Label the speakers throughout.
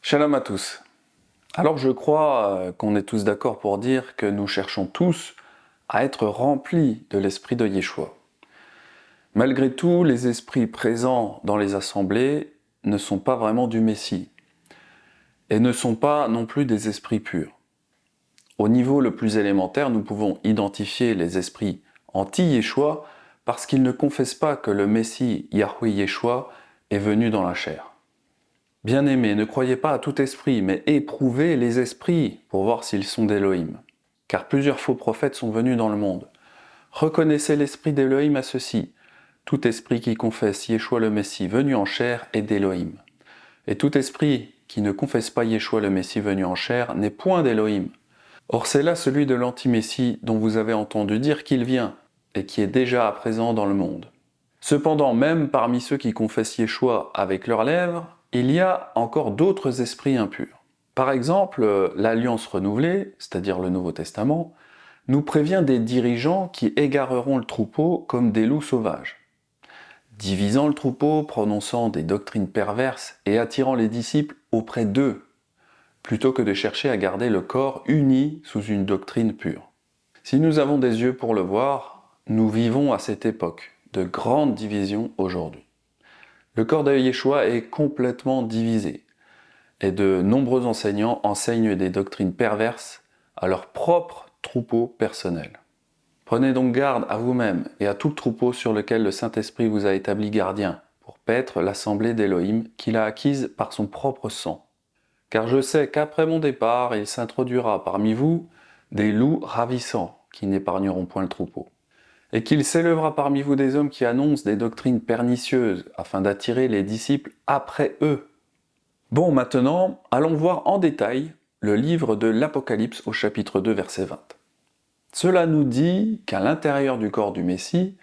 Speaker 1: Shalom à tous. Alors je crois qu'on est tous d'accord pour dire que nous cherchons tous à être remplis de l'esprit de Yeshua. Malgré tout, les esprits présents dans les assemblées ne sont pas vraiment du Messie et ne sont pas non plus des esprits purs. Au niveau le plus élémentaire, nous pouvons identifier les esprits anti-Yeshua parce qu'ils ne confessent pas que le Messie Yahweh Yeshua est venu dans la chair. Bien-aimés, ne croyez pas à tout esprit, mais éprouvez les esprits pour voir s'ils sont d'Élohim. Car plusieurs faux prophètes sont venus dans le monde. Reconnaissez l'esprit d'Élohim à ceci. Tout esprit qui confesse Yeshua le Messie venu en chair est d'Élohim. Et tout esprit qui ne confesse pas Yeshua le Messie venu en chair n'est point d'Élohim. Or c'est là celui de l'anti-Messie dont vous avez entendu dire qu'il vient, et qui est déjà à présent dans le monde. Cependant, même parmi ceux qui confessent Yeshua avec leurs lèvres, il y a encore d'autres esprits impurs. Par exemple, l'Alliance renouvelée, c'est-à-dire le Nouveau Testament, nous prévient des dirigeants qui égareront le troupeau comme des loups sauvages, divisant le troupeau, prononçant des doctrines perverses et attirant les disciples auprès d'eux, plutôt que de chercher à garder le corps uni sous une doctrine pure. Si nous avons des yeux pour le voir, nous vivons à cette époque de grandes divisions aujourd'hui. Le corps de Yeshua est complètement divisé, et de nombreux enseignants enseignent des doctrines perverses à leur propre troupeau personnel. Prenez donc garde à vous-même et à tout le troupeau sur lequel le Saint-Esprit vous a établi gardien, pour paître l'assemblée d'Élohim qu'il a acquise par son propre sang. Car je sais qu'après mon départ, il s'introduira parmi vous des loups ravissants qui n'épargneront point le troupeau. Et qu'il s'élèvera parmi vous des hommes qui annoncent des doctrines pernicieuses, afin d'attirer les disciples après eux. Bon, maintenant, allons voir en détail le livre de l'Apocalypse au chapitre 2, verset 20. Cela nous dit qu'à l'intérieur du corps du Messie,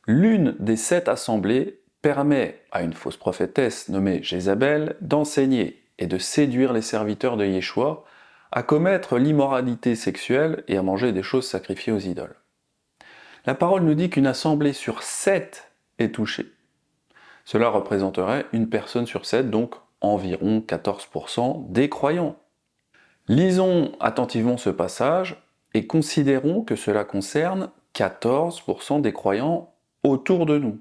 Speaker 1: l'une des 7 assemblées permet à une fausse prophétesse nommée Jézabel d'enseigner et de séduire les serviteurs de Yeshua à commettre l'immoralité sexuelle et à manger des choses sacrifiées aux idoles. La parole nous dit qu'une assemblée sur 7 est touchée. Cela représenterait une personne sur 7, donc environ 14% des croyants. Lisons attentivement ce passage et considérons que cela concerne 14% des croyants autour de nous.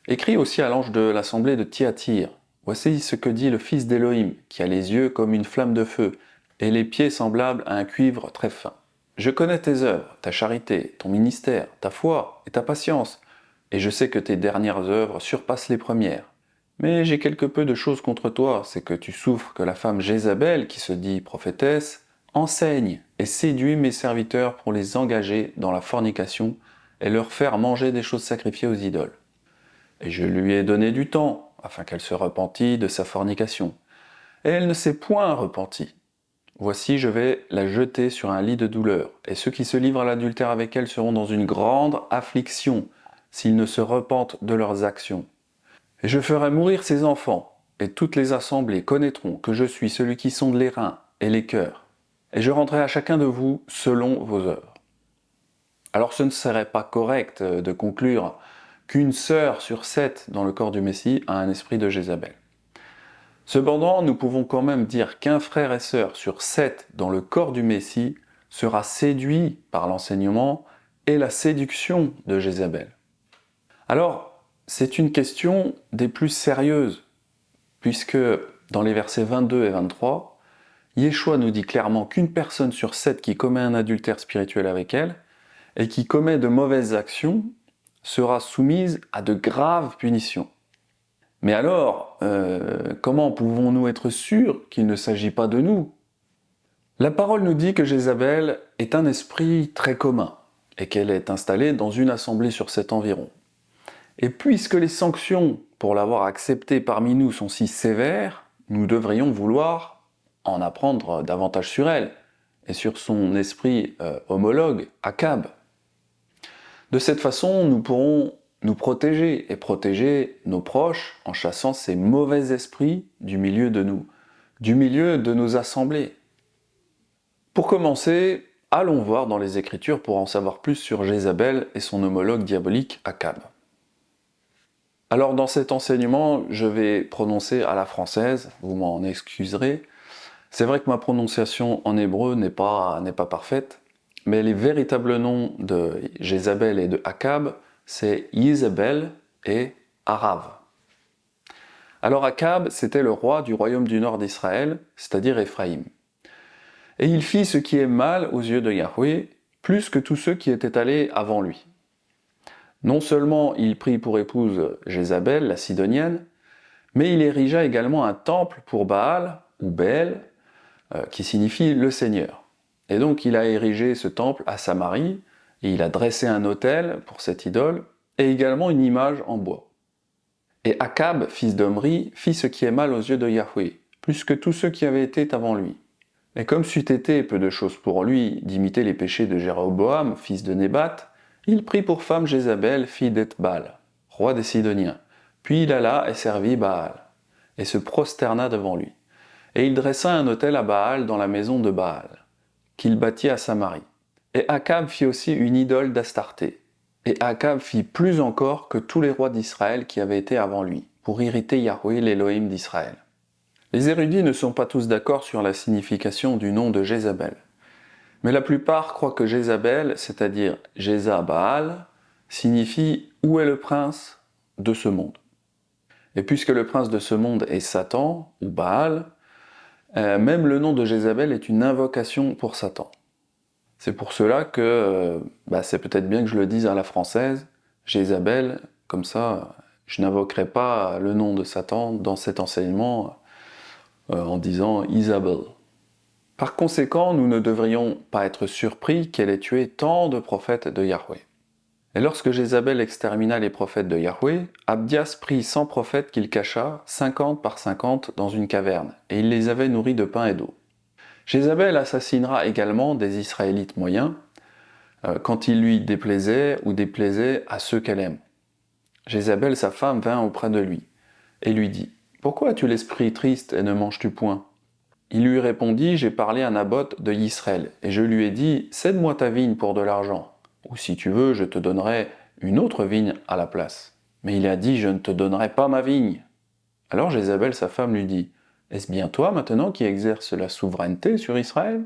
Speaker 1: Écrit aussi à l'ange de l'assemblée de Thyatire, voici ce que dit le Fils d'Élohim, qui a les yeux comme une flamme de feu et les pieds semblables à un cuivre très fin. Je connais tes œuvres, ta charité, ton ministère, ta foi et ta patience, et je sais que tes dernières œuvres surpassent les premières. Mais j'ai quelque peu de choses contre toi, c'est que tu souffres que la femme Jézabel, qui se dit prophétesse, enseigne et séduit mes serviteurs pour les engager dans la fornication et leur faire manger des choses sacrifiées aux idoles. Et je lui ai donné du temps, afin qu'elle se repentît de sa fornication. Et elle ne s'est point repentie. Voici, je vais la jeter sur un lit de douleur, et ceux qui se livrent à l'adultère avec elle seront dans une grande affliction, s'ils ne se repentent de leurs actions. Et je ferai mourir ses enfants, et toutes les assemblées connaîtront que je suis celui qui sonde les reins et les cœurs, et je rendrai à chacun de vous selon vos œuvres. Alors ce ne serait pas correct de conclure qu'une sœur sur 7 dans le corps du Messie a un esprit de Jézabel. Cependant, nous pouvons quand même dire qu'un frère et sœur sur 7 dans le corps du Messie sera séduit par l'enseignement et la séduction de Jézabel. Alors, c'est une question des plus sérieuses, puisque dans les versets 22 et 23, Yeshua nous dit clairement qu'une personne sur 7 qui commet un adultère spirituel avec elle et qui commet de mauvaises actions sera soumise à de graves punitions. Mais alors, comment pouvons-nous être sûrs qu'il ne s'agit pas de nous? La parole nous dit que Jézabel est un esprit très commun, et qu'elle est installée dans une assemblée sur 7 environ. Et puisque les sanctions pour l'avoir acceptée parmi nous sont si sévères, nous devrions vouloir en apprendre davantage sur elle, et sur son esprit homologue, Akab. De cette façon, nous pourrons nous protéger et protéger nos proches en chassant ces mauvais esprits du milieu de nous, du milieu de nos assemblées. Pour commencer, allons voir dans les Écritures pour en savoir plus sur Jézabel et son homologue diabolique Akab. Alors dans cet enseignement, je vais prononcer à la française, vous m'en excuserez. C'est vrai que ma prononciation en hébreu n'est pas parfaite, mais les véritables noms de Jézabel et de Akab, c'est Yézabel et Arav. Alors Akab, c'était le roi du royaume du nord d'Israël, c'est-à-dire Éphraïm. Et il fit ce qui est mal aux yeux de Yahweh, plus que tous ceux qui étaient allés avant lui. Non seulement il prit pour épouse Jézabel, la Sidonienne, mais il érigea également un temple pour Baal, ou Bel, qui signifie le Seigneur. Et donc il a érigé ce temple à Samarie, et il a dressé un autel pour cette idole, et également une image en bois. Et Akab, fils d'Omri, fit ce qui est mal aux yeux de Yahweh, plus que tous ceux qui avaient été avant lui. Et comme c'eût été peu de chose pour lui d'imiter les péchés de Jéroboam, fils de Nébat, il prit pour femme Jézabel, fille d'Ethbal, roi des Sidoniens. Puis il alla et servit Baal, et se prosterna devant lui. Et il dressa un autel à Baal dans la maison de Baal, qu'il bâtit à Samarie. Et Akab fit aussi une idole d'Astarté. Et Akab fit plus encore que tous les rois d'Israël qui avaient été avant lui, pour irriter Yahweh l'Élohim d'Israël. Les érudits ne sont pas tous d'accord sur la signification du nom de Jézabel. Mais la plupart croient que Jézabel, c'est-à-dire Jézabal, signifie « où est le prince de ce monde ». Et puisque le prince de ce monde est Satan, ou Baal, même le nom de Jézabel est une invocation pour Satan. C'est pour cela que c'est peut-être bien que je le dise à la française, Jézabel, comme ça je n'invoquerai pas le nom de Satan dans cet enseignement en disant Isabelle. Par conséquent, nous ne devrions pas être surpris qu'elle ait tué tant de prophètes de Yahweh. Et lorsque Jézabel extermina les prophètes de Yahweh, Abdias prit 100 prophètes qu'il cacha, 50 par 50, dans une caverne, et il les avait nourris de pain et d'eau. Jézabel assassinera également des Israélites moyens, quand il lui déplaisait ou déplaisait à ceux qu'elle aime. Jézabel, sa femme, vint auprès de lui, et lui dit « Pourquoi as-tu l'esprit triste et ne manges-tu point ?» Il lui répondit « J'ai parlé à Naboth de Yisraël, et je lui ai dit « Cède-moi ta vigne pour de l'argent, ou si tu veux, je te donnerai une autre vigne à la place. » Mais il a dit « Je ne te donnerai pas ma vigne. » Alors Jézabel, sa femme, lui dit « Est-ce bien toi maintenant qui exerces la souveraineté sur Israël ?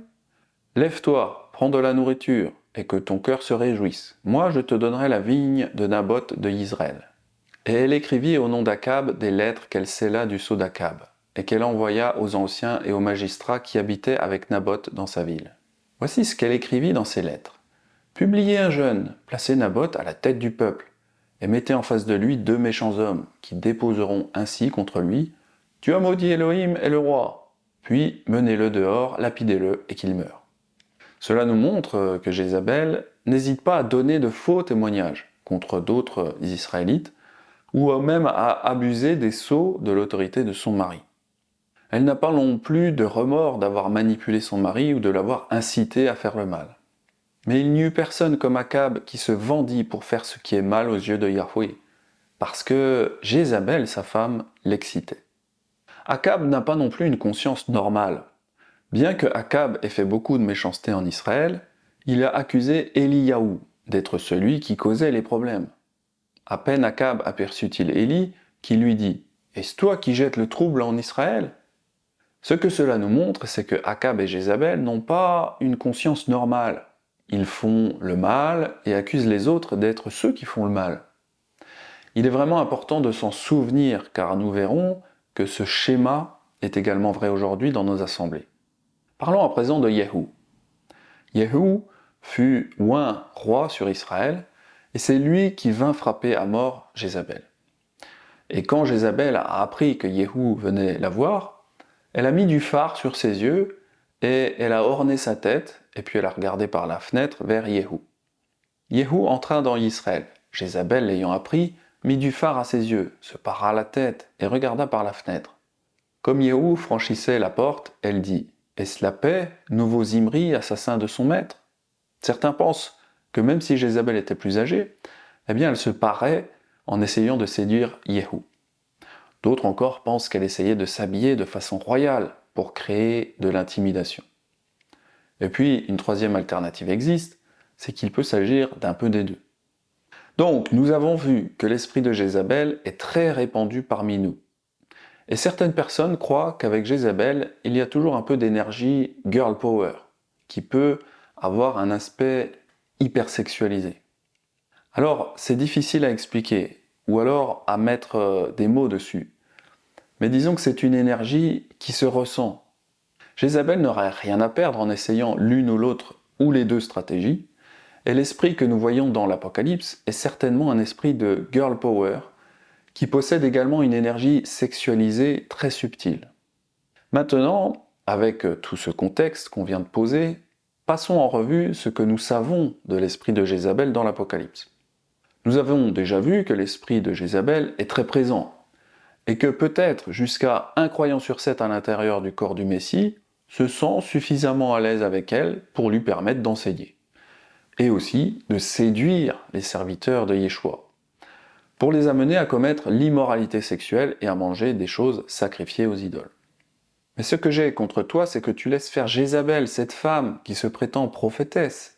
Speaker 1: Lève-toi, prends de la nourriture, et que ton cœur se réjouisse. Moi, je te donnerai la vigne de Naboth de Yisraël. » Et elle écrivit au nom d'Akab des lettres qu'elle scella du sceau d'Akab, et qu'elle envoya aux anciens et aux magistrats qui habitaient avec Naboth dans sa ville. Voici ce qu'elle écrivit dans ces lettres. « Publiez un jeune, placez Naboth à la tête du peuple, et mettez en face de lui 2 méchants hommes, qui déposeront ainsi contre lui « Tu as maudit Elohim et le roi !» Puis menez-le dehors, lapidez-le, et qu'il meure. Cela nous montre que Jézabel n'hésite pas à donner de faux témoignages contre d'autres Israélites, ou même à abuser des sceaux de l'autorité de son mari. Elle n'a pas non plus de remords d'avoir manipulé son mari ou de l'avoir incité à faire le mal. Mais il n'y eut personne comme Akab qui se vendit pour faire ce qui est mal aux yeux de Yahweh, parce que Jézabel, sa femme, l'excitait. Akab n'a pas non plus une conscience normale. Bien que Akab ait fait beaucoup de méchanceté en Israël, il a accusé Eliyahu d'être celui qui causait les problèmes. À peine Akab aperçut-il Élie, qui lui dit « Est-ce toi qui jettes le trouble en Israël ?» Ce que cela nous montre, c'est que Akab et Jézabel n'ont pas une conscience normale. Ils font le mal et accusent les autres d'être ceux qui font le mal. Il est vraiment important de s'en souvenir, car nous verrons que ce schéma est également vrai aujourd'hui dans nos assemblées. Parlons à présent de Yéhou. Yéhou fut oint roi sur Israël, et c'est lui qui vint frapper à mort Jézabel. Et quand Jézabel a appris que Yéhou venait la voir, elle a mis du fard sur ses yeux, et elle a orné sa tête, et puis elle a regardé par la fenêtre vers Yéhou. Yéhou entra dans Israël. Jézabel, l'ayant appris, mit du fard à ses yeux, se para la tête, et regarda par la fenêtre. Comme Yéhou franchissait la porte, elle dit « Est-ce la paix, nouveau Zimri, assassin de son maître ?» Certains pensent que même si Jézabel était plus âgée, eh bien elle se parait en essayant de séduire Yéhou. D'autres encore pensent qu'elle essayait de s'habiller de façon royale pour créer de l'intimidation. Et puis, une troisième alternative existe, c'est qu'il peut s'agir d'un peu des deux. Donc, nous avons vu que l'esprit de Jézabel est très répandu parmi nous. Et certaines personnes croient qu'avec Jézabel, il y a toujours un peu d'énergie girl power, qui peut avoir un aspect hypersexualisé. Alors, c'est difficile à expliquer, ou alors à mettre des mots dessus. Mais disons que c'est une énergie qui se ressent. Jézabel n'aurait rien à perdre en essayant l'une ou l'autre ou les deux stratégies, et l'esprit que nous voyons dans l'Apocalypse est certainement un esprit de girl power qui possède également une énergie sexualisée très subtile. Maintenant, avec tout ce contexte qu'on vient de poser, passons en revue ce que nous savons de l'esprit de Jézabel dans l'Apocalypse. Nous avons déjà vu que l'esprit de Jézabel est très présent, et que peut-être jusqu'à un croyant sur 7 à l'intérieur du corps du Messie se sent suffisamment à l'aise avec elle pour lui permettre d'enseigner, et aussi de séduire les serviteurs de Yeshua, pour les amener à commettre l'immoralité sexuelle et à manger des choses sacrifiées aux idoles. Mais ce que j'ai contre toi, c'est que tu laisses faire Jézabel, cette femme qui se prétend prophétesse.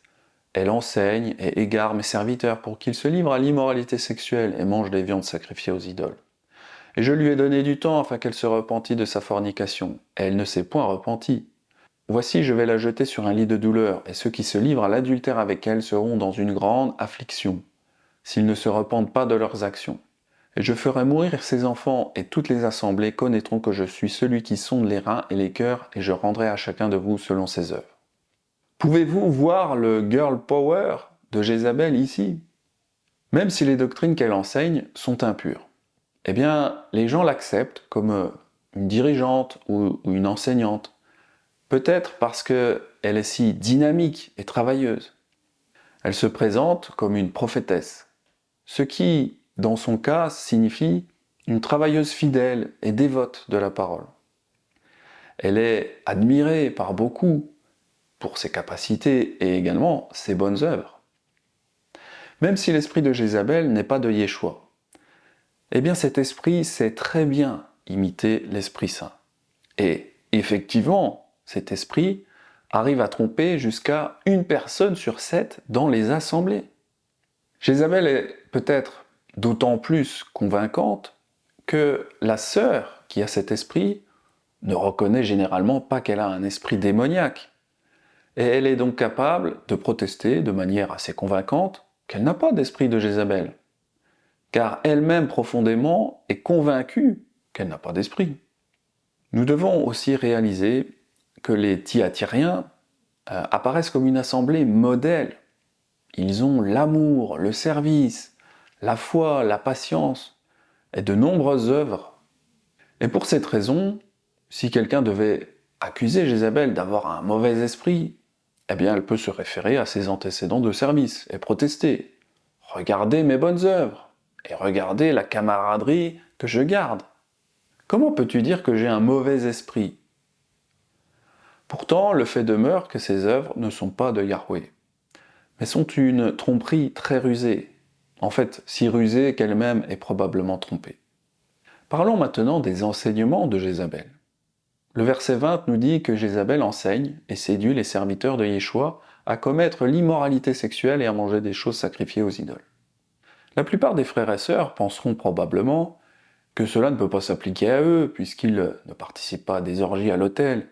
Speaker 1: Elle enseigne et égare mes serviteurs pour qu'ils se livrent à l'immoralité sexuelle et mangent des viandes sacrifiées aux idoles. Et je lui ai donné du temps afin qu'elle se repentît de sa fornication, et elle ne s'est point repentie. Voici, je vais la jeter sur un lit de douleur, et ceux qui se livrent à l'adultère avec elle seront dans une grande affliction, s'ils ne se repentent pas de leurs actions. Et je ferai mourir ses enfants, et toutes les assemblées connaîtront que je suis celui qui sonde les reins et les cœurs, et je rendrai à chacun de vous selon ses œuvres. Pouvez-vous voir le girl power de Jézabel ici? Même si les doctrines qu'elle enseigne sont impures, eh bien, les gens l'acceptent comme une dirigeante ou une enseignante, peut-être parce qu'elle est si dynamique et travailleuse. Elle se présente comme une prophétesse, ce qui, dans son cas, signifie une travailleuse fidèle et dévote de la parole. Elle est admirée par beaucoup pour ses capacités et également ses bonnes œuvres. Même si l'esprit de Jézabel n'est pas de Yeshua, eh bien cet esprit sait très bien imiter l'Esprit Saint. Et effectivement, cet esprit arrive à tromper jusqu'à 1 personne sur 7 dans les assemblées. Jézabel est peut-être d'autant plus convaincante que la sœur qui a cet esprit ne reconnaît généralement pas qu'elle a un esprit démoniaque. Et elle est donc capable de protester de manière assez convaincante qu'elle n'a pas d'esprit de Jézabel, car elle-même profondément est convaincue qu'elle n'a pas d'esprit. Nous devons aussi réaliser que les Thyatiriens apparaissent comme une assemblée modèle. Ils ont l'amour, le service, la foi, la patience et de nombreuses œuvres. Et pour cette raison, si quelqu'un devait accuser Jézabel d'avoir un mauvais esprit, eh bien elle peut se référer à ses antécédents de service et protester. Regardez mes bonnes œuvres et regardez la camaraderie que je garde. Comment peux-tu dire que j'ai un mauvais esprit? Pourtant, le fait demeure que ces œuvres ne sont pas de Yahweh, mais sont une tromperie très rusée, en fait si rusée qu'elle-même est probablement trompée. Parlons maintenant des enseignements de Jézabel. Le verset 20 nous dit que Jézabel enseigne et séduit les serviteurs de Yeshua à commettre l'immoralité sexuelle et à manger des choses sacrifiées aux idoles. La plupart des frères et sœurs penseront probablement que cela ne peut pas s'appliquer à eux, puisqu'ils ne participent pas à des orgies à l'autel,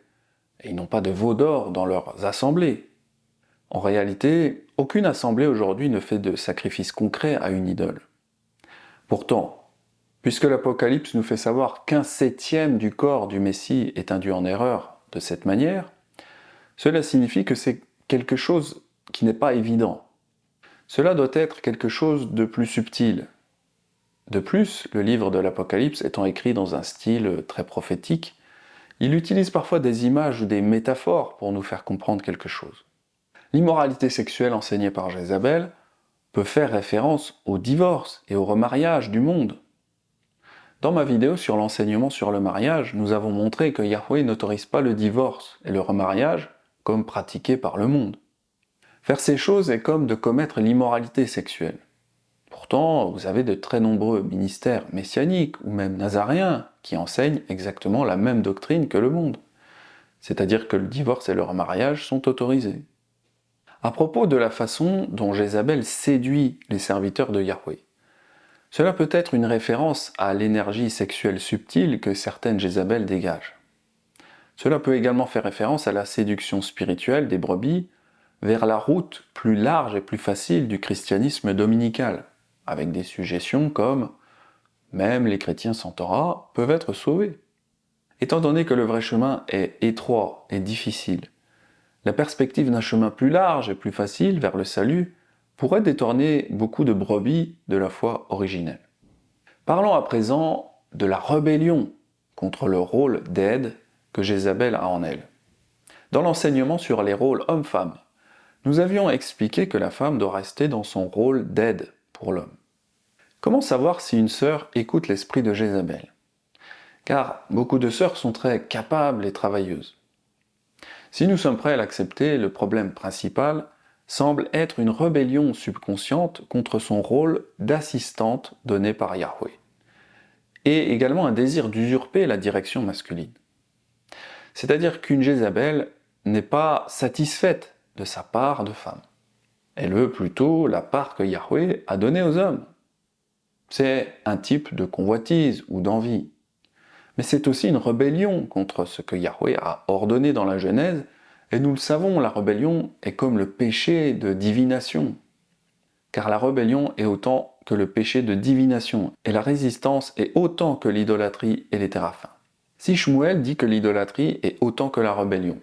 Speaker 1: et ils n'ont pas de veau d'or dans leurs assemblées. En réalité, aucune assemblée aujourd'hui ne fait de sacrifice concret à une idole. Pourtant, puisque l'Apocalypse nous fait savoir qu'1 septième du corps du Messie est induit en erreur de cette manière, cela signifie que c'est quelque chose qui n'est pas évident. Cela doit être quelque chose de plus subtil. De plus, le livre de l'Apocalypse étant écrit dans un style très prophétique, il utilise parfois des images ou des métaphores pour nous faire comprendre quelque chose. L'immoralité sexuelle enseignée par Jézabel peut faire référence au divorce et au remariage du monde. Dans ma vidéo sur l'enseignement sur le mariage, nous avons montré que Yahweh n'autorise pas le divorce et le remariage comme pratiqué par le monde. Faire ces choses est comme de commettre l'immoralité sexuelle. Pourtant, vous avez de très nombreux ministères messianiques ou même nazaréens qui enseignent exactement la même doctrine que le monde. C'est-à-dire que le divorce et le remariage sont autorisés. à propos de la façon dont Jézabel séduit les serviteurs de Yahweh. Cela peut être une référence à l'énergie sexuelle subtile que certaines Jézabel dégagent. Cela peut également faire référence à la séduction spirituelle des brebis vers la route plus large et plus facile du christianisme dominical, avec des suggestions comme « même les chrétiens sans Torah peuvent être sauvés ». Étant donné que le vrai chemin est étroit et difficile, la perspective d'un chemin plus large et plus facile vers le salut pourrait détourner beaucoup de brebis de la foi originelle. Parlons à présent de la rébellion contre le rôle d'aide que Jézabel a en elle. Dans l'enseignement sur les rôles homme-femme, nous avions expliqué que la femme doit rester dans son rôle d'aide pour l'homme. Comment savoir si une sœur écoute l'esprit de Jézabel ? Car beaucoup de sœurs sont très capables et travailleuses. Si nous sommes prêts à l'accepter, le problème principal semble être une rébellion subconsciente contre son rôle d'assistante donné par Yahweh, et également un désir d'usurper la direction masculine. C'est-à-dire qu'une Jézabel n'est pas satisfaite de sa part de femme. Elle veut plutôt la part que Yahweh a donnée aux hommes. C'est un type de convoitise ou d'envie. Mais c'est aussi une rébellion contre ce que Yahweh a ordonné dans la Genèse, et nous le savons, la rébellion est comme le péché de divination. Car la rébellion est autant que le péché de divination, et la résistance est autant que l'idolâtrie et les téraphins. Si Shmuel dit que l'idolâtrie est autant que la rébellion,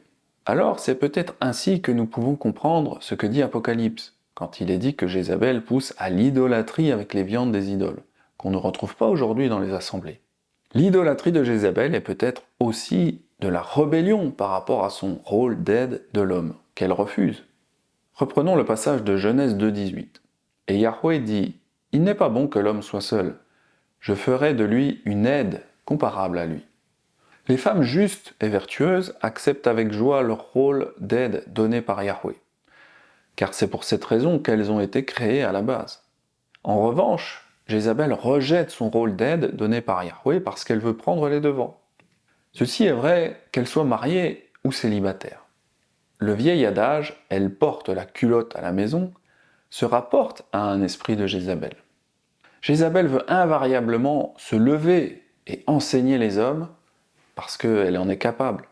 Speaker 1: alors c'est peut-être ainsi que nous pouvons comprendre ce que dit Apocalypse, quand il est dit que Jézabel pousse à l'idolâtrie avec les viandes des idoles, qu'on ne retrouve pas aujourd'hui dans les assemblées. L'idolâtrie de Jézabel est peut-être aussi de la rébellion par rapport à son rôle d'aide de l'homme, qu'elle refuse. Reprenons le passage de Genèse 2,18. Et Yahweh dit « Il n'est pas bon que l'homme soit seul. Je ferai de lui une aide comparable à lui. » Les femmes justes et vertueuses acceptent avec joie leur rôle d'aide donné par Yahweh, car c'est pour cette raison qu'elles ont été créées à la base. En revanche, Jézabel rejette son rôle d'aide donné par Yahweh parce qu'elle veut prendre les devants. Ceci est vrai qu'elle soit mariée ou célibataire. Le vieil adage « elle porte la culotte à la maison » se rapporte à un esprit de Jézabel. Jézabel veut invariablement se lever et enseigner les hommes parce qu'elle en est capable,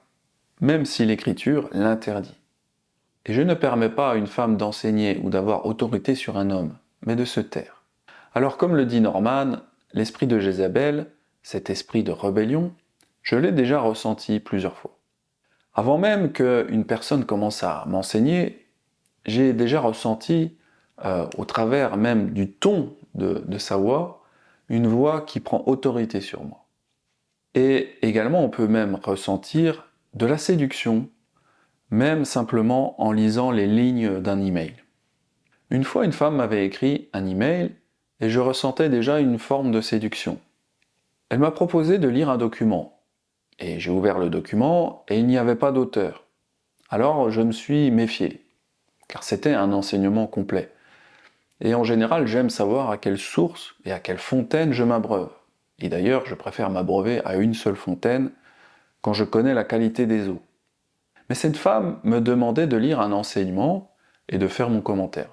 Speaker 1: même si l'Écriture l'interdit. Et je ne permets pas à une femme d'enseigner ou d'avoir autorité sur un homme, mais de se taire. Alors comme le dit Norman, l'esprit de Jézabel, cet esprit de rébellion, je l'ai déjà ressenti plusieurs fois. Avant même qu'une personne commence à m'enseigner, j'ai déjà ressenti, au travers même du ton de sa voix, une voix qui prend autorité sur moi. Et également, on peut même ressentir de la séduction, même simplement en lisant les lignes d'un email. Une fois, une femme m'avait écrit un email et je ressentais déjà une forme de séduction. Elle m'a proposé de lire un document. Et j'ai ouvert le document et il n'y avait pas d'auteur. Alors je me suis méfié, car c'était un enseignement complet. Et en général, j'aime savoir à quelle source et à quelle fontaine je m'abreuve. Et d'ailleurs, je préfère m'abreuver à une seule fontaine quand je connais la qualité des eaux. Mais cette femme me demandait de lire un enseignement et de faire mon commentaire.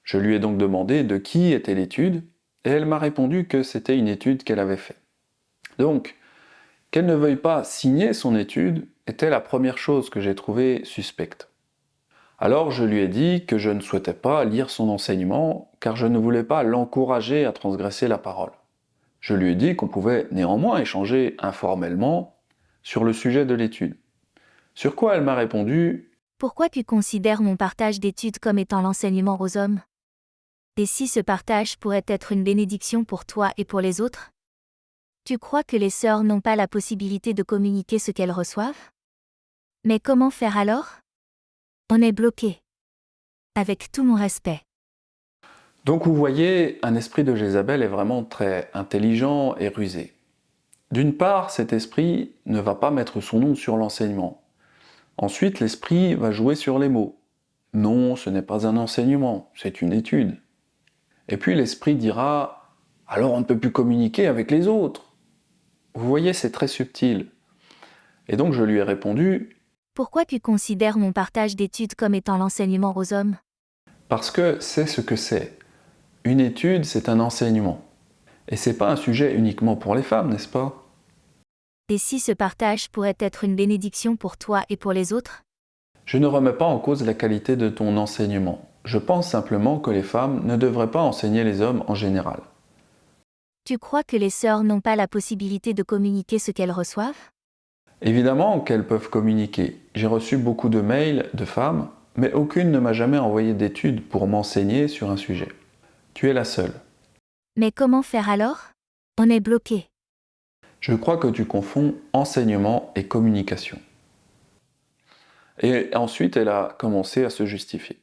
Speaker 1: Je lui ai donc demandé de qui était l'étude, et elle m'a répondu que c'était une étude qu'elle avait faite. Donc, qu'elle ne veuille pas signer son étude était la première chose que j'ai trouvée suspecte. Alors je lui ai dit que je ne souhaitais pas lire son enseignement, car je ne voulais pas l'encourager à transgresser la parole. Je lui ai dit qu'on pouvait néanmoins échanger informellement sur le sujet de l'étude. Sur quoi elle m'a répondu
Speaker 2: « Pourquoi tu considères mon partage d'études comme étant l'enseignement aux hommes ? Et si ce partage pourrait être une bénédiction pour toi et pour les autres ? Tu crois que les sœurs n'ont pas la possibilité de communiquer ce qu'elles reçoivent ? Mais comment faire alors ? On est bloqué. Avec tout mon respect. »
Speaker 1: Donc vous voyez, un esprit de Jézabel est vraiment très intelligent et rusé. D'une part, cet esprit ne va pas mettre son nom sur l'enseignement. Ensuite, l'esprit va jouer sur les mots. Non, ce n'est pas un enseignement, c'est une étude. Et puis l'esprit dira « alors on ne peut plus communiquer avec les autres ». Vous voyez, c'est très subtil. Et donc je lui ai répondu
Speaker 2: Pourquoi tu considères mon partage d'études comme étant l'enseignement aux hommes?
Speaker 1: Parce que c'est ce que c'est. Une étude, c'est un enseignement. Et c'est pas un sujet uniquement pour les femmes, n'est-ce pas?
Speaker 2: Et si ce partage pourrait être une bénédiction pour toi et pour les autres?
Speaker 1: Je ne remets pas en cause la qualité de ton enseignement. Je pense simplement que les femmes ne devraient pas enseigner les hommes en général.
Speaker 2: Tu crois que les sœurs n'ont pas la possibilité de communiquer ce qu'elles reçoivent?
Speaker 1: Évidemment qu'elles peuvent communiquer. J'ai reçu beaucoup de mails de femmes, mais aucune ne m'a jamais envoyé d'études pour m'enseigner sur un sujet. Tu es la seule.
Speaker 2: Mais comment faire alors? On est bloqué.
Speaker 1: Je crois que tu confonds enseignement et communication. Et ensuite, elle a commencé à se justifier.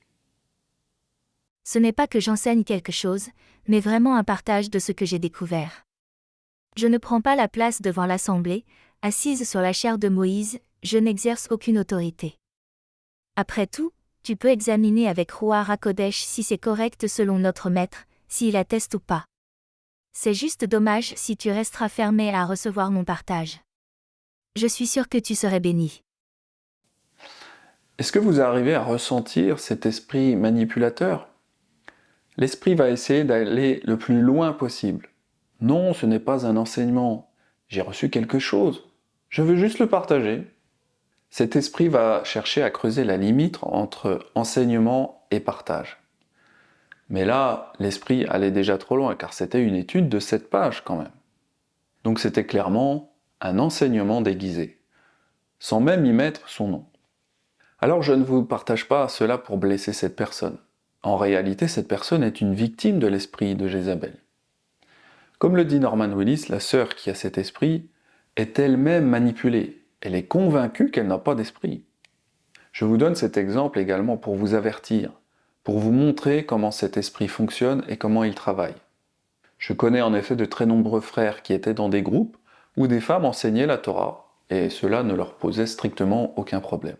Speaker 2: Ce n'est pas que j'enseigne quelque chose, mais vraiment un partage de ce que j'ai découvert. Je ne prends pas la place devant l'assemblée, assise sur la chaire de Moïse, je n'exerce aucune autorité. Après tout, tu peux examiner avec Ruach HaKodesh si c'est correct selon notre maître, s'il atteste ou pas. C'est juste dommage si tu resteras fermé à recevoir mon partage. Je suis sûre que tu serais béni.
Speaker 1: Est-ce que vous arrivez à ressentir cet esprit manipulateur? L'esprit va essayer d'aller le plus loin possible. Non, ce n'est pas un enseignement. J'ai reçu quelque chose. Je veux juste le partager. Cet esprit va chercher à creuser la limite entre enseignement et partage. Mais là, l'esprit allait déjà trop loin, car c'était une étude de 7 pages quand même. Donc c'était clairement un enseignement déguisé, sans même y mettre son nom. Alors je ne vous partage pas cela pour blesser cette personne. En réalité, cette personne est une victime de l'esprit de Jézabel. Comme le dit Norman Willis, la sœur qui a cet esprit est elle-même manipulée. Elle est convaincue qu'elle n'a pas d'esprit. Je vous donne cet exemple également pour vous avertir, pour vous montrer comment cet esprit fonctionne et comment il travaille. Je connais en effet de très nombreux frères qui étaient dans des groupes où des femmes enseignaient la Torah, et cela ne leur posait strictement aucun problème.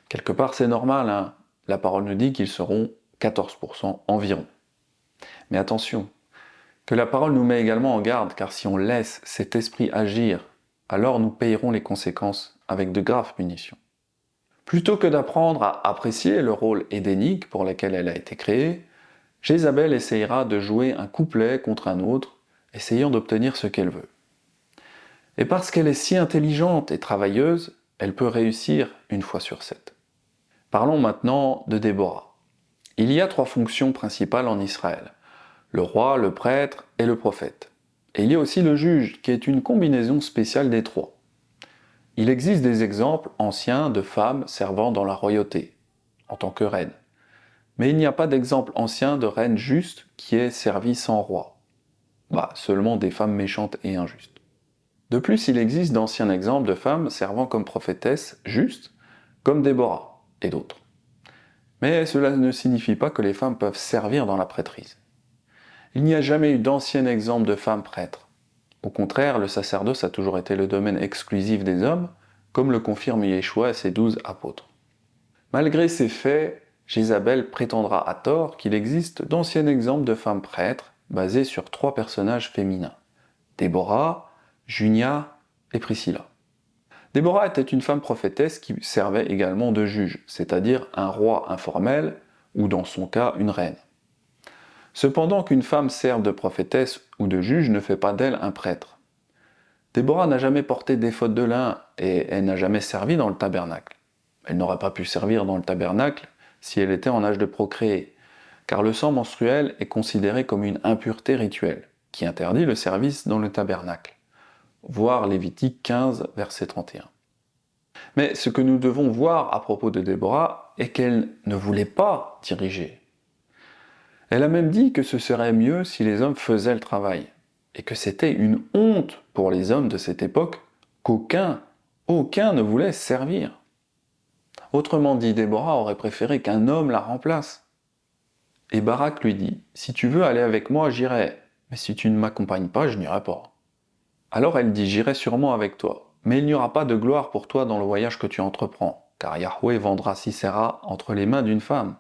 Speaker 1: Quelque part c'est normal, hein. La parole nous dit qu'ils seront 14% environ. Mais attention, que la parole nous met également en garde, car si on laisse cet esprit agir, alors nous payerons les conséquences avec de graves punitions. Plutôt que d'apprendre à apprécier le rôle édénique pour lequel elle a été créée, Jézabel essayera de jouer un couplet contre un autre, essayant d'obtenir ce qu'elle veut. Et parce qu'elle est si intelligente et travailleuse, elle peut réussir une fois sur 7. Parlons maintenant de Déborah. Il y a 3 fonctions principales en Israël: le roi, le prêtre et le prophète. Et il y a aussi le juge, qui est une combinaison spéciale des 3. Il existe des exemples anciens de femmes servant dans la royauté, en tant que reine. Mais il n'y a pas d'exemple ancien de reine juste qui ait servi sans roi. Seulement des femmes méchantes et injustes. De plus, il existe d'anciens exemples de femmes servant comme prophétesses justes, comme Déborah et d'autres. Mais cela ne signifie pas que les femmes peuvent servir dans la prêtrise. Il n'y a jamais eu d'ancien exemple de femmes prêtres. Au contraire, le sacerdoce a toujours été le domaine exclusif des hommes, comme le confirme Yeshua et ses 12 apôtres. Malgré ces faits, Jézabel prétendra à tort qu'il existe d'anciens exemples de femmes prêtres basés sur 3 personnages féminins: Déborah, Junia et Priscilla. Déborah était une femme prophétesse qui servait également de juge, c'est-à-dire un roi informel, ou dans son cas une reine. Cependant, qu'une femme serve de prophétesse ou de juge ne fait pas d'elle un prêtre. Déborah n'a jamais porté d'éphod de lin et elle n'a jamais servi dans le tabernacle. Elle n'aurait pas pu servir dans le tabernacle si elle était en âge de procréer, car le sang menstruel est considéré comme une impureté rituelle, qui interdit le service dans le tabernacle. Voir Lévitique 15, verset 31. Mais ce que nous devons voir à propos de Déborah est qu'elle ne voulait pas diriger. Elle a même dit que ce serait mieux si les hommes faisaient le travail, et que c'était une honte pour les hommes de cette époque qu'aucun ne voulait servir. Autrement dit, Déborah aurait préféré qu'un homme la remplace. Et Barak lui dit: « Si tu veux aller avec moi, j'irai, mais si tu ne m'accompagnes pas, je n'irai pas. » Alors elle dit: « J'irai sûrement avec toi, mais il n'y aura pas de gloire pour toi dans le voyage que tu entreprends, car Yahweh vendra Sisera entre les mains d'une femme. »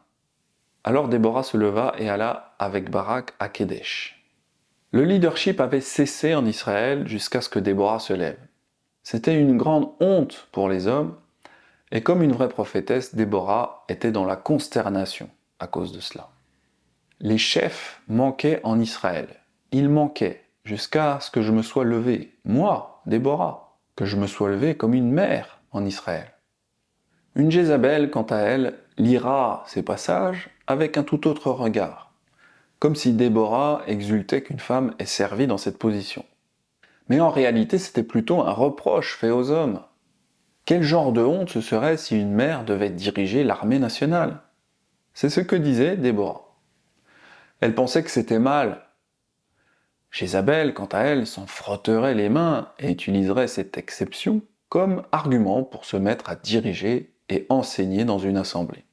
Speaker 1: Alors Déborah se leva et alla avec Barak à Kédesh. Le leadership avait cessé en Israël jusqu'à ce que Déborah se lève. C'était une grande honte pour les hommes, Et comme une vraie prophétesse, Déborah était dans la consternation à cause de cela. Les chefs manquaient en Israël. Ils manquaient jusqu'à ce que je me sois levé, moi, Déborah, que je me sois levé comme une mère en Israël. Une Jézabel, quant à elle, lira ces passages avec un tout autre regard, comme si Déborah exultait qu'une femme ait servi dans cette position. Mais en réalité, c'était plutôt un reproche fait aux hommes. Quel genre de honte ce serait si une mère devait diriger l'armée nationale? C'est ce que disait Déborah. Elle pensait que c'était mal. Jézabel, quant à elle, s'en frotterait les mains et utiliserait cette exception comme argument pour se mettre à diriger et enseigner dans une assemblée.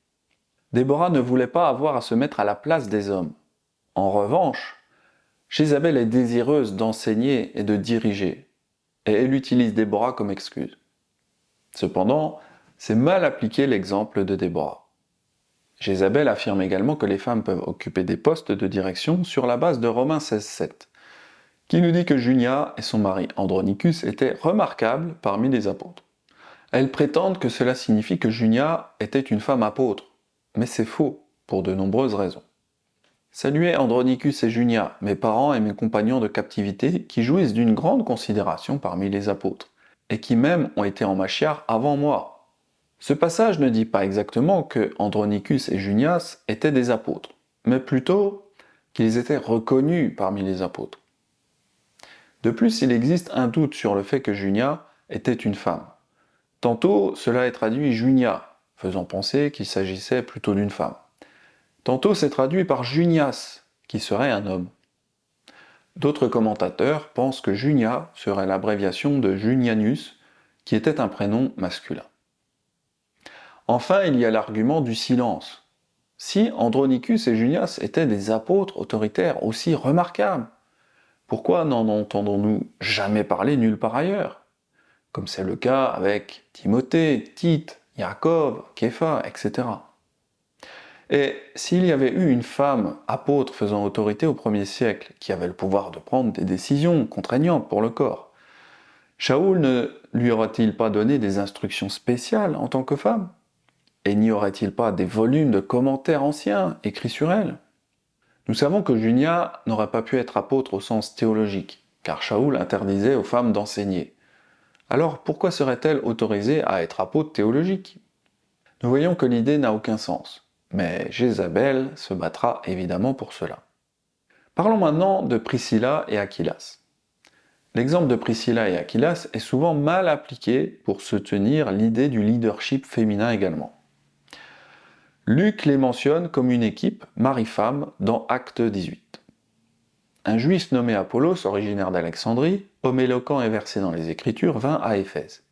Speaker 1: Déborah ne voulait pas avoir à se mettre à la place des hommes. En revanche, Jézabel est désireuse d'enseigner et de diriger, et elle utilise Déborah comme excuse. Cependant, c'est mal appliquer l'exemple de Déborah. Jézabel affirme également que les femmes peuvent occuper des postes de direction sur la base de Romains 16,7, qui nous dit que Junia et son mari Andronicus étaient remarquables parmi les apôtres. Elles prétendent que cela signifie que Junia était une femme apôtre, mais c'est faux pour de nombreuses raisons. Saluez Andronicus et Junia, mes parents et mes compagnons de captivité, qui jouissent d'une grande considération parmi les apôtres, et qui même ont été en Machiar avant moi. Ce passage ne dit pas exactement que Andronicus et Junias étaient des apôtres, mais plutôt qu'ils étaient reconnus parmi les apôtres. De plus, il existe un doute sur le fait que Junia était une femme. Tantôt, cela est traduit Junia, faisant penser qu'il s'agissait plutôt d'une femme. Tantôt, c'est traduit par Junias, qui serait un homme. D'autres commentateurs pensent que Junia serait l'abréviation de Junianus, qui était un prénom masculin. Enfin, il y a l'argument du silence. Si Andronicus et Junias étaient des apôtres autoritaires aussi remarquables, pourquoi n'en entendons-nous jamais parler nulle part ailleurs? Comme c'est le cas avec Timothée, Tite, Jacob, Képha, etc. Et s'il y avait eu une femme apôtre faisant autorité au 1er siècle, qui avait le pouvoir de prendre des décisions contraignantes pour le corps, Shaoul ne lui aurait-il pas donné des instructions spéciales en tant que femme? Et n'y aurait-il pas des volumes de commentaires anciens écrits sur elle? Nous savons que Junia n'aurait pas pu être apôtre au sens théologique, car Shaoul interdisait aux femmes d'enseigner. Alors pourquoi serait-elle autorisée à être apôtre théologique? Nous voyons que l'idée n'a aucun sens, mais Jézabel se battra évidemment pour cela. Parlons maintenant de Priscilla et Aquilas. L'exemple de Priscilla et Aquilas est souvent mal appliqué pour soutenir l'idée du leadership féminin également. Luc les mentionne comme une équipe mari-femme dans Acte 18. Un juif nommé Apollos, originaire d'Alexandrie, homme éloquent et versé dans les Écritures, vint à Éphèse.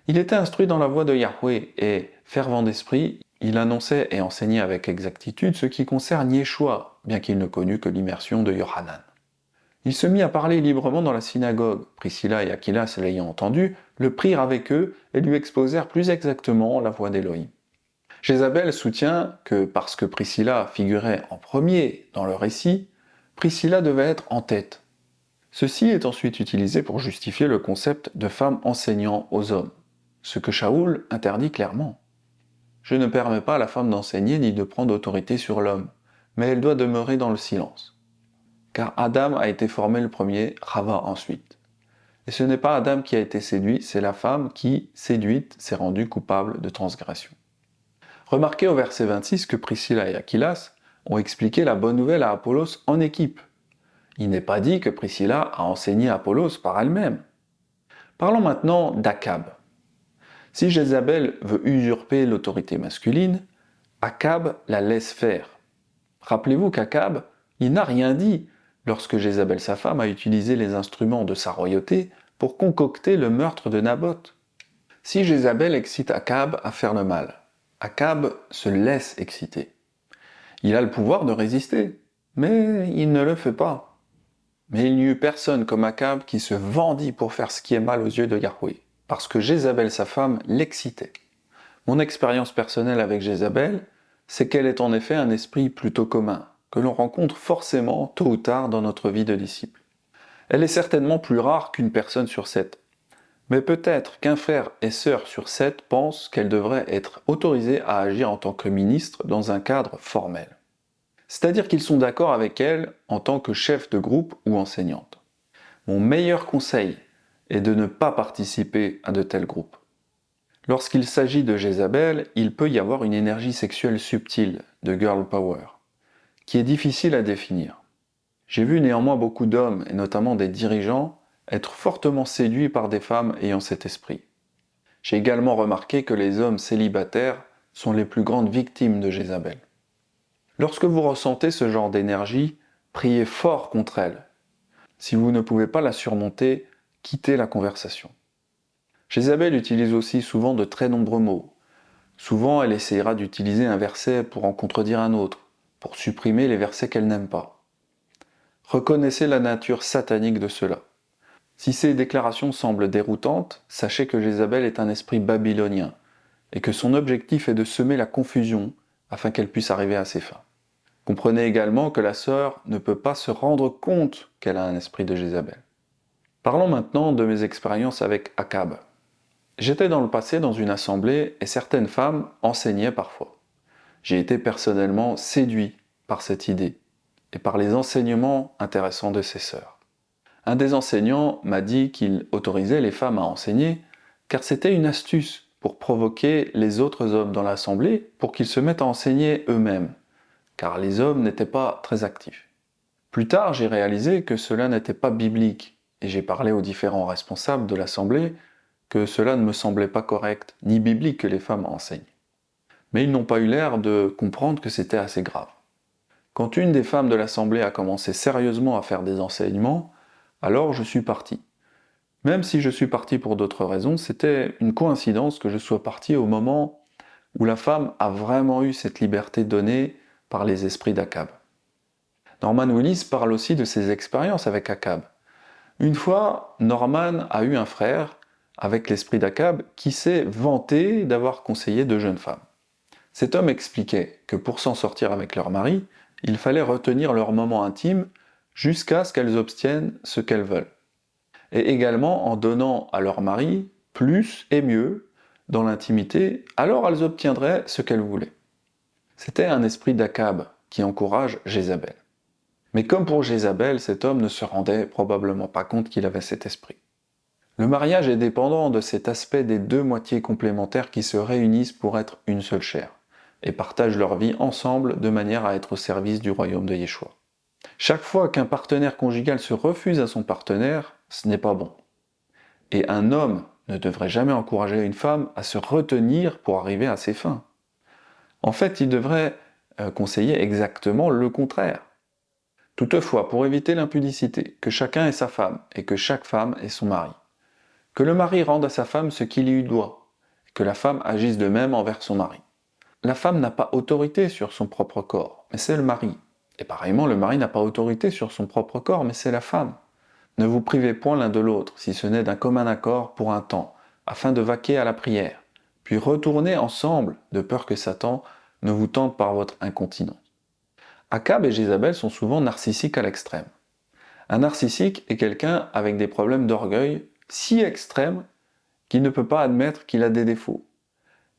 Speaker 1: Il était instruit dans la voie de Yahweh et, fervent d'esprit, il annonçait et enseignait avec exactitude ce qui concerne Yeshua, bien qu'il ne connût que l'immersion de Yohanan. Il se mit à parler librement dans la synagogue. Priscilla et Aquilas, l'ayant entendu, le prirent avec eux et lui exposèrent plus exactement la voie d'Élohim. Jézabel soutient que parce que Priscilla figurait en premier dans le récit, Priscilla devait être en tête. Ceci est ensuite utilisé pour justifier le concept de femme enseignant aux hommes, ce que Shaoul interdit clairement. Je ne permets pas à la femme d'enseigner ni de prendre autorité sur l'homme, mais elle doit demeurer dans le silence. Car Adam a été formé le premier, Rava ensuite. Et ce n'est pas Adam qui a été séduit, c'est la femme qui, séduite, s'est rendue coupable de transgression. Remarquez au verset 26 que Priscilla et Aquilas ont expliqué la bonne nouvelle à Apollos en équipe. Il n'est pas dit que Priscilla a enseigné Apollos par elle-même. Parlons maintenant d'Akab. Si Jézabel veut usurper l'autorité masculine, Akab la laisse faire. Rappelez-vous qu'Akab, il n'a rien dit lorsque Jézabel, sa femme, a utilisé les instruments de sa royauté pour concocter le meurtre de Naboth. Si Jézabel excite Akab à faire le mal, Akab se laisse exciter. Il a le pouvoir de résister, mais il ne le fait pas. Mais il n'y eut personne comme Akab qui se vendit pour faire ce qui est mal aux yeux de Yahweh, parce que Jézabel, sa femme, l'excitait. Mon expérience personnelle avec Jézabel, c'est qu'elle est en effet un esprit plutôt commun, que l'on rencontre forcément tôt ou tard dans notre vie de disciple. Elle est certainement plus rare qu'une personne sur 7, Mais peut-être qu'un frère et sœur sur 7 pensent qu'elle devrait être autorisée à agir en tant que ministre dans un cadre formel. C'est-à-dire qu'ils sont d'accord avec elle en tant que chef de groupe ou enseignante. Mon meilleur conseil est de ne pas participer à de tels groupes. Lorsqu'il s'agit de Jézabel, il peut y avoir une énergie sexuelle subtile, de girl power, qui est difficile à définir. J'ai vu néanmoins beaucoup d'hommes, et notamment des dirigeants, être fortement séduits par des femmes ayant cet esprit. J'ai également remarqué que les hommes célibataires sont les plus grandes victimes de Jézabel. Lorsque vous ressentez ce genre d'énergie, priez fort contre elle. Si vous ne pouvez pas la surmonter, quittez la conversation. Jézabel utilise aussi souvent de très nombreux mots. Souvent, elle essayera d'utiliser un verset pour en contredire un autre, pour supprimer les versets qu'elle n'aime pas. Reconnaissez la nature satanique de cela. Si ces déclarations semblent déroutantes, sachez que Jézabel est un esprit babylonien, et que son objectif est de semer la confusion afin qu'elle puisse arriver à ses fins. Comprenez également que la sœur ne peut pas se rendre compte qu'elle a un esprit de Jézabel. Parlons maintenant de mes expériences avec Akab. J'étais dans le passé dans une assemblée et certaines femmes enseignaient parfois. J'ai été personnellement séduit par cette idée et par les enseignements intéressants de ses sœurs. Un des enseignants m'a dit qu'il autorisait les femmes à enseigner car c'était une astuce pour provoquer les autres hommes dans l'assemblée pour qu'ils se mettent à enseigner eux-mêmes, car les hommes n'étaient pas très actifs. Plus tard, j'ai réalisé que cela n'était pas biblique et j'ai parlé aux différents responsables de l'assemblée que cela ne me semblait pas correct ni biblique que les femmes enseignent. Mais ils n'ont pas eu l'air de comprendre que c'était assez grave. Quand une des femmes de l'assemblée a commencé sérieusement à faire des enseignements, alors je suis parti. Même si je suis parti pour d'autres raisons, c'était une coïncidence que je sois parti au moment où la femme a vraiment eu cette liberté donnée par les esprits d'Akab. Norman Willis parle aussi de ses expériences avec Akab. Une fois, Norman a eu un frère avec l'esprit d'Akab qui s'est vanté d'avoir conseillé 2 jeunes femmes. Cet homme expliquait que pour s'en sortir avec leur mari, il fallait retenir leur moment intime jusqu'à ce qu'elles obtiennent ce qu'elles veulent. Et également en donnant à leur mari plus et mieux dans l'intimité, alors elles obtiendraient ce qu'elles voulaient. C'était un esprit d'Akab qui encourage Jézabel. Mais comme pour Jézabel, cet homme ne se rendait probablement pas compte qu'il avait cet esprit. Le mariage est dépendant de cet aspect des 2 moitiés complémentaires qui se réunissent pour être une seule chair, et partagent leur vie ensemble de manière à être au service du royaume de Yeshua. Chaque fois qu'un partenaire conjugal se refuse à son partenaire, ce n'est pas bon. Et un homme ne devrait jamais encourager une femme à se retenir pour arriver à ses fins. En fait, il devrait conseiller exactement le contraire. Toutefois, pour éviter l'impudicité, que chacun ait sa femme et que chaque femme ait son mari. Que le mari rende à sa femme ce qu'il lui doit, et que la femme agisse de même envers son mari. La femme n'a pas autorité sur son propre corps, mais c'est le mari. Et pareillement, le mari n'a pas autorité sur son propre corps, mais c'est la femme. Ne vous privez point l'un de l'autre, si ce n'est d'un commun accord pour un temps, afin de vaquer à la prière, puis retournez ensemble, de peur que Satan ne vous tente par votre incontinence. Akab et Jézabel sont souvent narcissiques à l'extrême. Un narcissique est quelqu'un avec des problèmes d'orgueil si extrêmes qu'il ne peut pas admettre qu'il a des défauts,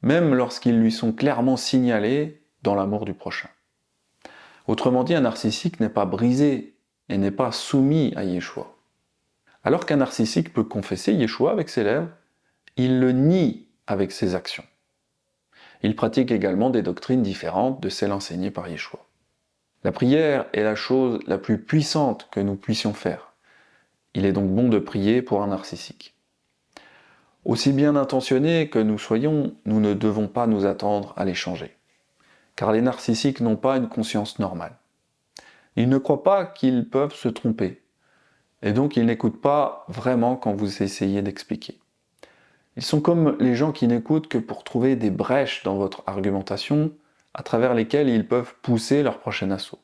Speaker 1: même lorsqu'ils lui sont clairement signalés dans l'amour du prochain. Autrement dit, un narcissique n'est pas brisé et n'est pas soumis à Yeshua. Alors qu'un narcissique peut confesser Yeshua avec ses lèvres, il le nie avec ses actions. Il pratique également des doctrines différentes de celles enseignées par Yeshua. La prière est la chose la plus puissante que nous puissions faire. Il est donc bon de prier pour un narcissique. Aussi bien intentionnés que nous soyons, nous ne devons pas nous attendre à les changer. Car les narcissiques n'ont pas une conscience normale. Ils ne croient pas qu'ils peuvent se tromper. Et donc ils n'écoutent pas vraiment quand vous essayez d'expliquer. Ils sont comme les gens qui n'écoutent que pour trouver des brèches dans votre argumentation à travers lesquelles ils peuvent pousser leur prochain assaut.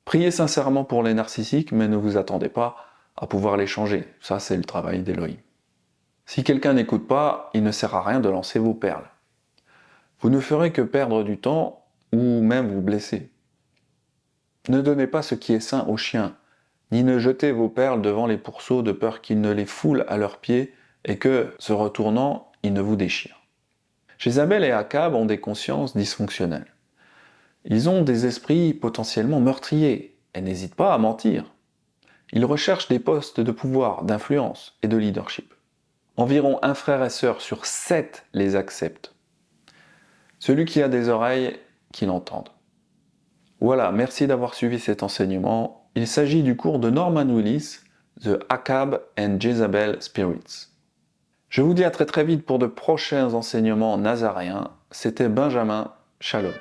Speaker 1: Priez sincèrement pour les narcissiques, mais ne vous attendez pas à pouvoir les changer. Ça, c'est le travail d'Elohim. Si quelqu'un n'écoute pas, il ne sert à rien de lancer vos perles. Vous ne ferez que perdre du temps ou même vous blesser. Ne donnez pas ce qui est sain aux chiens, ni ne jetez vos perles devant les pourceaux de peur qu'ils ne les foulent à leurs pieds et que, se retournant, il ne vous déchire. Jézabel et Akab ont des consciences dysfonctionnelles. Ils ont des esprits potentiellement meurtriers et n'hésitent pas à mentir. Ils recherchent des postes de pouvoir, d'influence et de leadership. Environ un frère et sœur sur 7 les acceptent. Celui qui a des oreilles, qu'il entende. Voilà, merci d'avoir suivi cet enseignement. Il s'agit du cours de Norman Willis, The Akab and Jezebel Spirits. Je vous dis à très très vite pour de prochains enseignements nazaréens. C'était Benjamin. Shalom.